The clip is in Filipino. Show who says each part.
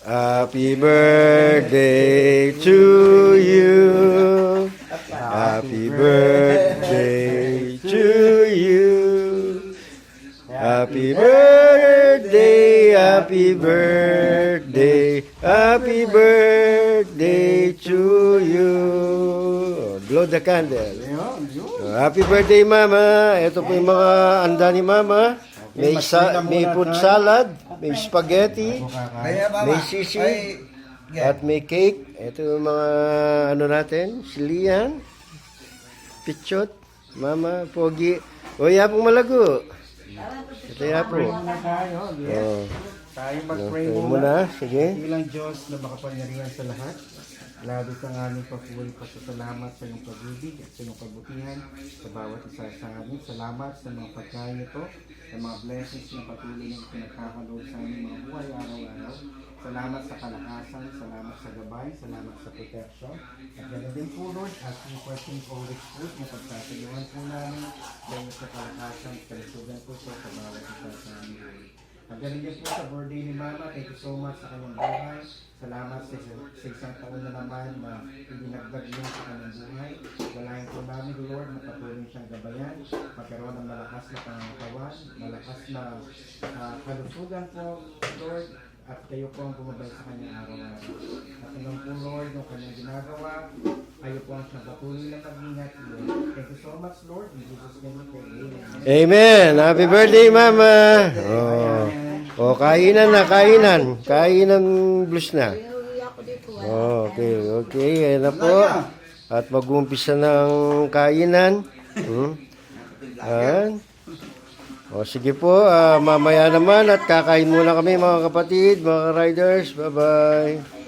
Speaker 1: Happy birthday to you. Happy birthday to you. Happy birthday, happy birthday, happy birthday to you. Blow the candle. Happy birthday, Mama. Ito po yung mga anda ni Mama. May food salad, may spaghetti, may sisig, at may cake. Ito yung mga ano natin, silian, pichot, Mama, pogi. O, yapong malago. Ito yapo.
Speaker 2: Tayo mag-pray
Speaker 1: muna. Sige.
Speaker 2: Bilang Diyos na makapangyarihan sa lahat. Labis ang aming papuri pasasalamat sa iyong pag-ibig at sa iyong kabutihan sa bawat isa sa amin. Salamat sa mga pagkain ito, sa mga blessings na patuloy na pinagkakalood sa aming mga buhay araw-araw. Salamat sa kalakasan, salamat sa gabay, salamat sa protection. At ganoon din po, Lord, as we question Holy Spirit na pagsasaluhan po namin dahil sa kalakasan at kalusugan po sa bawat isa sa amin. At ganoon din po sa birthday ni Mama, thank you so much sa kanyang buhay. Salamat sa isang taon na naman na ibinagdag niyo sa kanyang buhay. Walahin po namin, Lord, na patuloy siyang gabayan, magkaroon ng malakas na pangangatawan, malakas na kalusugan po, Lord, at kayo po ang bumabay sa kanyang araw-araw. At hanggang po, Lord, yung kanyang ginagawa, kayo po ang siyang patuloy na mag-ingat, Lord. Thank you so much, Lord. In Jesus' name we pray.
Speaker 1: Amen. Happy birthday, Mama. Oh, kainan na, kainan. Kainan blues na. Okay, okay. Ayan na po. At mag-umpisa ng kainan. Ayan. O, sige po. Mamaya naman at kakain muna kami mga kapatid, mga riders. Bye-bye.